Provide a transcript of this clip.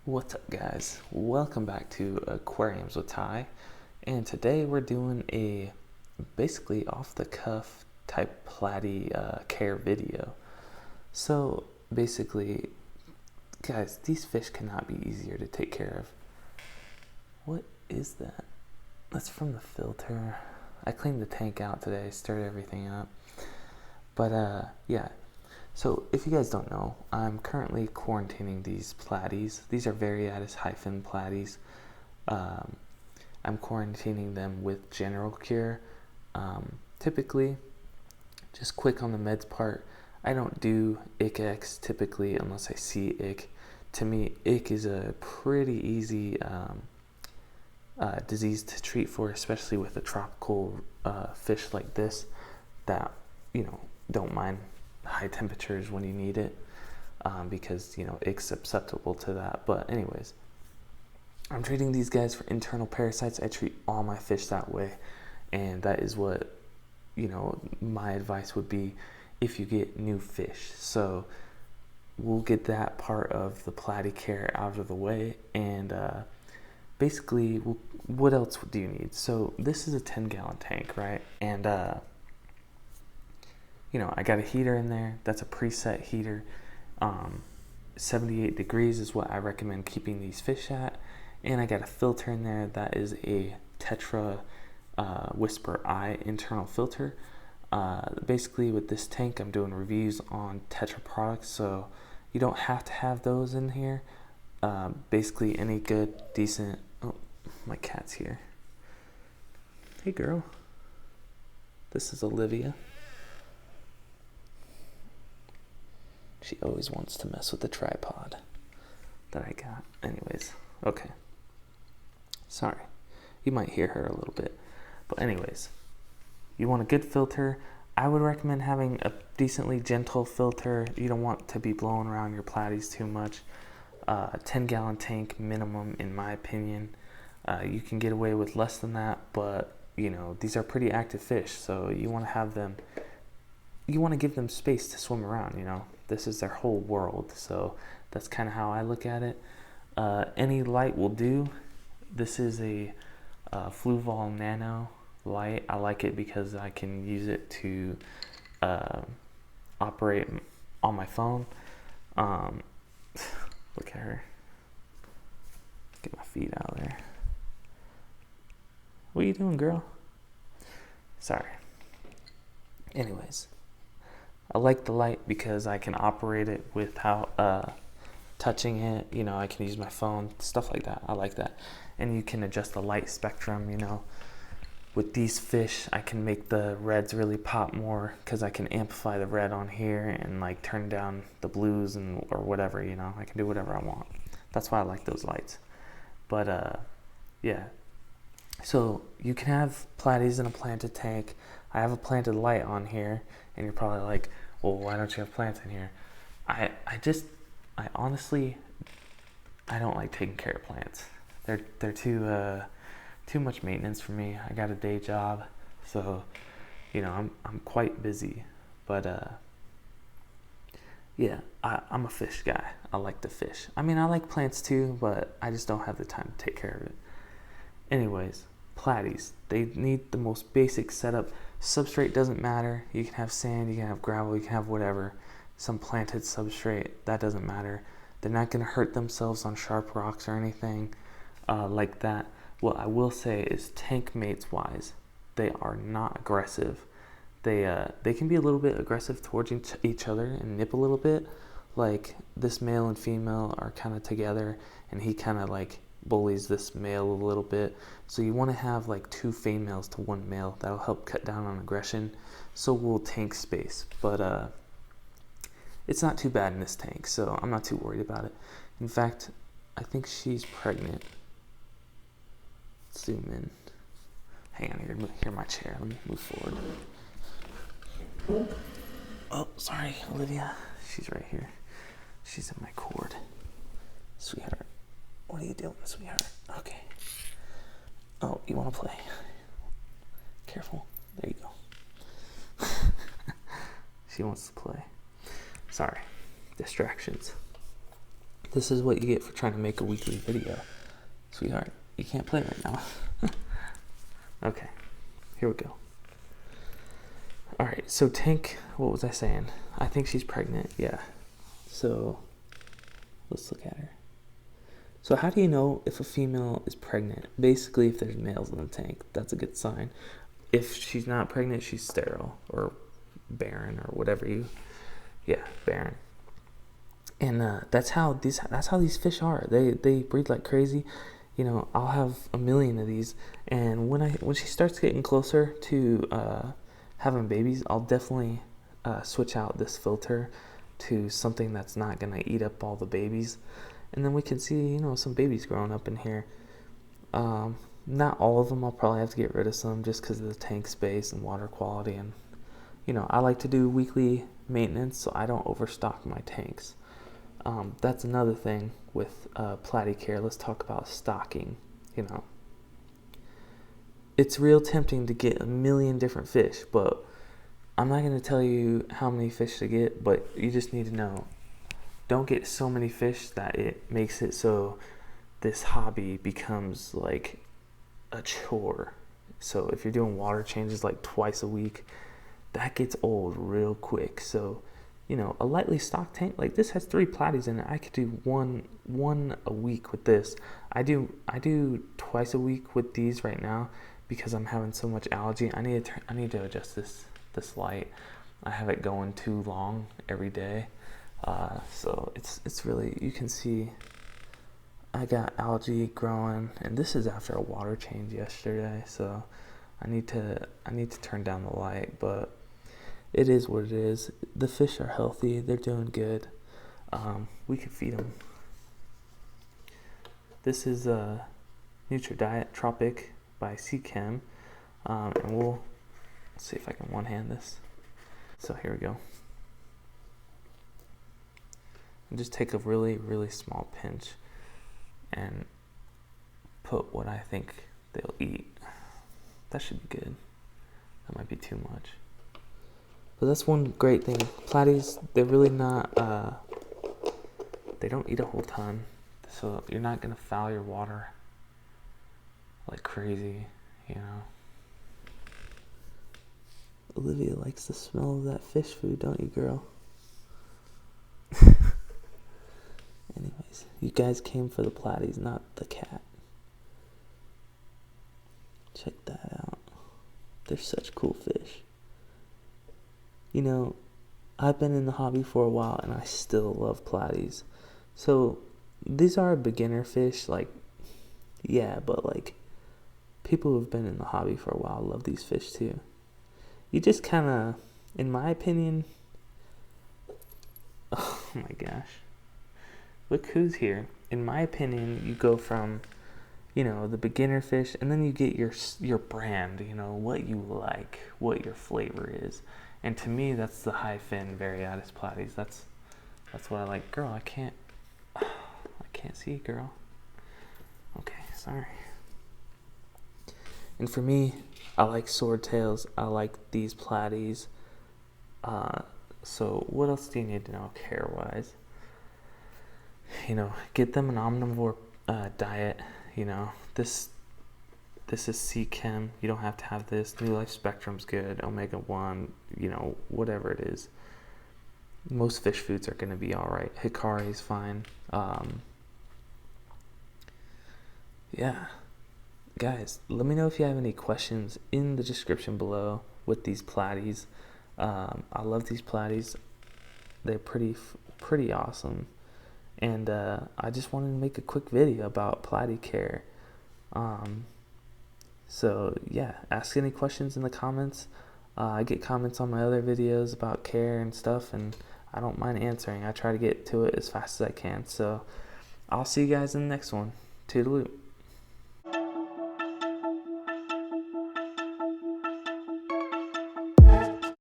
What's up, guys? Welcome back to Aquariums with Ty, and today we're doing a basically off the cuff type Platy care video. So basically, guys, these fish cannot be easier to take care of. What is that? That's from the filter. I cleaned the tank out today, stirred everything up. But yeah. So if you guys don't know, I'm currently quarantining these platies. These are variatus hyphen platies. I'm quarantining them with general cure. Typically, just quick on the meds part, I don't do ick typically unless I see ick. To me, ick is a pretty easy disease to treat for, especially with a tropical fish like this that, don't mind high temperatures when you need it, because it's susceptible to that. But anyways, I'm treating these guys for internal parasites. I treat all my fish that way, and that is what my advice would be if you get new fish. So we'll get that part of the platy care out of the way, and basically what else do you need? So this is a 10-gallon tank, right? And I got a heater in there. That's a preset heater. 78 degrees is what I recommend keeping these fish at. And I got a filter in there that is a Tetra Whisper Eye internal filter. Basically with this tank, I'm doing reviews on Tetra products, so you don't have to have those in here. Basically any good, decent... Oh, my cat's here. Hey girl. This is Olivia. She always wants to mess with the tripod that I got. Anyways, okay. Sorry. You might hear her a little bit. But anyways, you want a good filter. I would recommend having a decently gentle filter. You don't want to be blowing around your platies too much. 10-gallon tank minimum, in my opinion. You can get away with less than that, but, these are pretty active fish, so you want to have them... You want to give them space to swim around, This is their whole world, so that's kind of how I look at it. Any light will do. This is a Fluval nano light. I like it because I can use it to operate on my phone. Look at her. Get my feet out there. What are you doing, girl? Sorry. Anyways. I like the light because I can operate it without touching it. I can use my phone, stuff like that. I like that. And you can adjust the light spectrum, With these fish, I can make the reds really pop more because I can amplify the red on here and turn down the blues or whatever, I can do whatever I want. That's why I like those lights. But yeah. So you can have platies in a planted tank. I have a planted light on here, and you're probably like, well, why don't you have plants in here? I honestly, I don't like taking care of plants. They're too much maintenance for me. I got a day job, so I'm quite busy. But yeah, I'm a fish guy. I like to fish. I like plants too, but I just don't have the time to take care of it. Anyways, platies, they need the most basic setup. Substrate doesn't matter. You can have sand, you can have gravel, you can have whatever. Some planted substrate, that doesn't matter. They're not going to hurt themselves on sharp rocks or anything like that. What I will say is tank mates wise, they are not aggressive. They can be a little bit aggressive towards each other and nip a little bit. Like this male and female are kind of together, and he kind of bullies this male a little bit. So you want to have 2 females to 1 male. That'll help cut down on aggression. So we'll tank space. But it's not too bad in this tank, so I'm not too worried about it. In fact, I think she's pregnant. Let's zoom in. Hang on here. Here, my chair. Let me move forward. Oh, sorry, Olivia. She's right here. She's in my cord. Sweetheart. What are you doing, sweetheart? Okay. Oh, you want to play? Careful. There you go. She wants to play. Sorry. Distractions. This is what you get for trying to make a weekly video. Sweetheart, you can't play right now. Okay, here we go. Alright, so Tank, what was I saying? I think she's pregnant, yeah. So, let's look at her. So how do you know if a female is pregnant? Basically, if there's males in the tank, that's a good sign. If she's not pregnant, she's sterile or barren or whatever barren. And that's how these fish are. They breed like crazy. You know, I'll have 1 million of these, and when she starts getting closer to having babies, I'll definitely switch out this filter to something that's not gonna eat up all the babies, and then we can see, you know, some babies growing up in here. Not all of them. I'll probably have to get rid of some just because of the tank space and water quality, and you know, I like to do weekly maintenance so I don't overstock my tanks. That's another thing with Platy care. Let's talk about stocking. You know, it's real tempting to get 1 million different fish, but I'm not going to tell you how many fish to get, but you just need to know. Don't get so many fish that it makes it so this hobby becomes like a chore. So if you're doing water changes like twice a week, that gets old real quick. So, you know, a lightly stocked tank like this has 3 platies in it. I could do one a week with this. I do twice a week with these right now because I'm having so much algae. I need to adjust this light. I have it going too long every day. So it's really, you can see I got algae growing, and this is after a water change yesterday, so I need to turn down the light, but it is what it is. The fish are healthy, they're doing good. We can feed them. This is a NutriDiet Tropic by Seachem, and we'll see if I can one-hand this. So here we go. And just take a really, really small pinch and put what I think they'll eat. That should be good. That might be too much. But that's one great thing. Platies, they're really not, they don't eat a whole ton. So you're not going to foul your water like crazy, you know. Olivia likes the smell of that fish food, don't you, girl? Anyways, you guys came for the platies, not the cat. Check that out. They're such cool fish. You know, I've been in the hobby for a while and I still love platies. So these are beginner fish, like, yeah, but like people who've been in the hobby for a while love these fish too. You just kind of, in my opinion, oh my gosh, look who's here. In my opinion, you go from, you know, the beginner fish, and then you get your brand, you know, what you like, what your flavor is. And to me, that's the high fin variatus platies. That's what I like. Girl, I can't see, girl. Okay, sorry. And for me, I like swordtails. I like these platies. So what else do you need to know care-wise? You know, get them an omnivore diet. You know, this is Seachem. You don't have to have this. New Life Spectrum's good. Omega-1, you know, whatever it is. Most fish foods are going to be all right. Hikari's fine. Yeah. Guys, let me know if you have any questions in the description below with these platies. I love these platies. They're pretty awesome. And I just wanted to make a quick video about platy care. So yeah, ask any questions in the comments. I get comments on my other videos about care and stuff, and I don't mind answering. I try to get to it as fast as I can. So I'll see you guys in the next one. Toodaloo.